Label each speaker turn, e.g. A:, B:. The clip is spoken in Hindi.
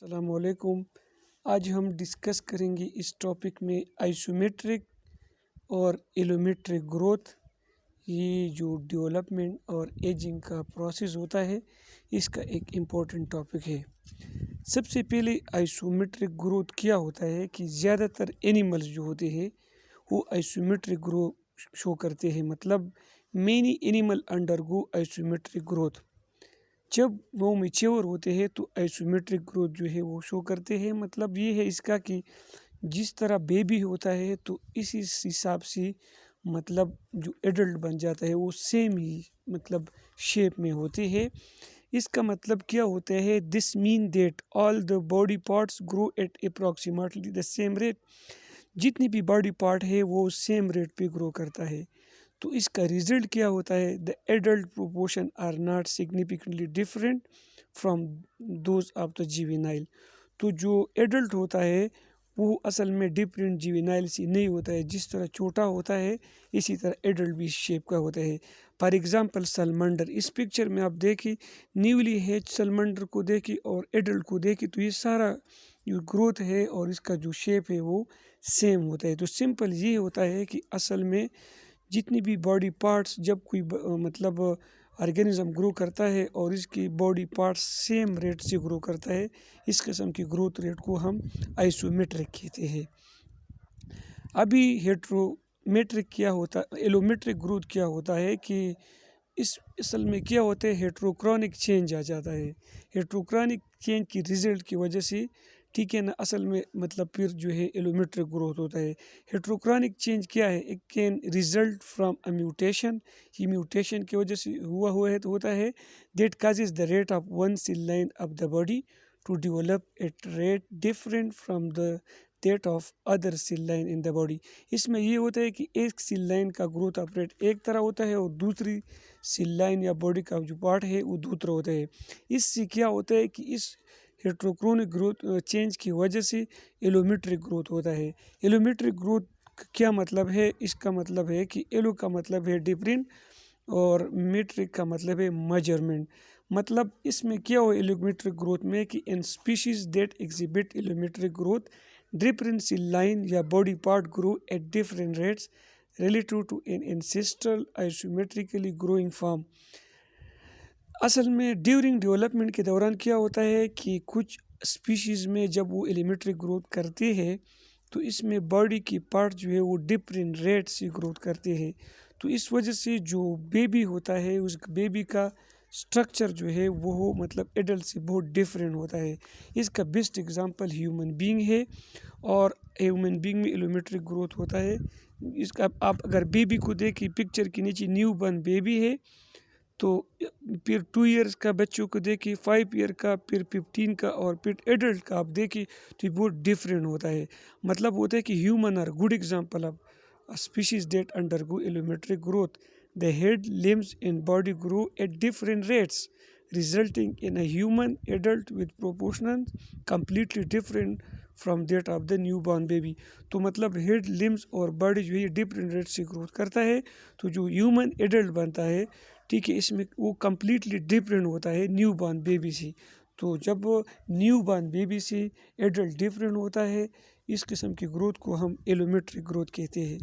A: अस्सलामुअलैकुम। आज हम डिस्कस करेंगे इस टॉपिक में आइसोमेट्रिक और एलोमेट्रिक ग्रोथ। ये जो डेवलपमेंट और एजिंग का प्रोसेस होता है, इसका एक इम्पोर्टेंट टॉपिक है। सबसे पहले आइसोमेट्रिक ग्रोथ क्या होता है कि ज़्यादातर एनिमल्स जो होते हैं वो आइसोमेट्रिक ग्रोथ शो करते हैं। मतलब many animal undergo isometric growth. जब वो मैच्योर होते हैं तो आइसोमेट्रिक ग्रोथ जो है वो शो करते हैं। मतलब ये है इसका कि जिस तरह बेबी होता है तो इसी हिसाब से मतलब जो एडल्ट बन जाता है वो सेम ही मतलब शेप में होते हैं। इसका मतलब क्या होता है, this mean that all the body parts grow at approximately the same rate. जितनी भी बॉडी पार्ट है वो सेम रेट पे ग्रो करता है। तो इसका रिजल्ट क्या होता है, the adult proportion are not significantly different from those of the juvenile. तो जो एडल्ट होता है वो असल में डिफरेंट जुवेनाइल से नहीं होता है। जिस तरह छोटा होता है इसी तरह एडल्ट भी इस शेप का होता है। फॉर एग्जांपल सलमंडर, इस पिक्चर में आप देखिए न्यूली हैच सलमंडर को देखिए और एडल्ट को देखिए तो ये सारा जो ग्रोथ है और इसका जो शेप है वो सेम होता है। तो सिंपल ये होता है कि असल में जितनी भी बॉडी पार्ट्स जब कोई मतलब ऑर्गेनिज्म ग्रो करता है और इसकी बॉडी पार्ट्स सेम रेट से ग्रो करता है, इस किस्म की ग्रोथ रेट को हम आइसोमेट्रिक कहते हैं। अभी हेट्रोमेट्रिक क्या होता एलोमेट्रिक ग्रोथ क्या होता है कि इस असल में क्या होता है, हेट्रोक्रॉनिक चेंज आ जाता है। हेट्रोक्रॉनिक चेंज की रिजल्ट की वजह से, ठीक है ना, असल में मतलब फिर जो है एलोमेट्रिक ग्रोथ होता है। हेट्रोक्रॉनिक चेंज क्या है, it can result from a mutation. ये म्यूटेशन की वजह से हुआ है तो होता है that causes the rate of one cell line of the body to develop at rate different from the that of other cell line in the body. इसमें ये होता है कि एक सेल लाइन का ग्रोथ ऑफ रेट एक तरह होता है और दूसरी सेल लाइन या बॉडी का जो पार्ट है वो दूसरा होता है। इससे क्या होता है कि इस हेट्रोक्रोनिक ग्रोथ चेंज की वजह से एलोमेट्रिक ग्रोथ होता है। एलोमेट्रिक ग्रोथ क्या मतलब है, इसका मतलब है कि एलो का मतलब है डिफरेंट और मेट्रिक का मतलब है मेजरमेंट। मतलब इसमें क्या हो एलोमेट्रिक ग्रोथ में कि in species that exhibit allometric growth different cell line या body part grow at different rates relative to an ancestral isometrically growing form। असल में ड्यूरिंग डेवलपमेंट के दौरान क्या होता है कि कुछ स्पीशीज़ में जब वो एलिमेंट्री ग्रोथ करते हैं तो इसमें बॉडी की पार्ट जो है वो डिफरेंट रेट से ग्रोथ करते हैं। तो इस वजह से जो बेबी होता है उस बेबी का स्ट्रक्चर जो है वो मतलब एडल्ट से बहुत डिफरेंट होता है। इसका बेस्ट एग्जांपल ह्यूमन बीइंग है और ह्यूमन बीइंग में एलोमेट्रिक ग्रोथ होता है। इसका आप अगर बेबी को देखिए, पिक्चर के नीचे न्यू बर्न बेबी है, तो फिर 2 ईयर्स का बच्चों को देखिए, 5 ईयर का, फिर 15 का और फिर एडल्ट का आप देखिए तो ये बहुत डिफरेंट होता है। मतलब होता है कि human are good example of species that undergo allometric growth. The head limbs in body grow at different rates resulting in a human adult with proportions completely different from that of the newborn baby। तो मतलब हेड लिम्स और बॉडी जो है डिफरेंट रेट से ग्रोथ करता है। तो जो ह्यूमन एडल्ट बनता है, ठीक है, इसमें वो कम्प्लीटली डिफरेंट होता है न्यू बॉर्न बेबी से। तो जब न्यू बॉर्न बेबी से एडल्ट डिफरेंट होता है, इस किस्म की ग्रोथ को हम एलोमेट्रिक ग्रोथ कहते हैं।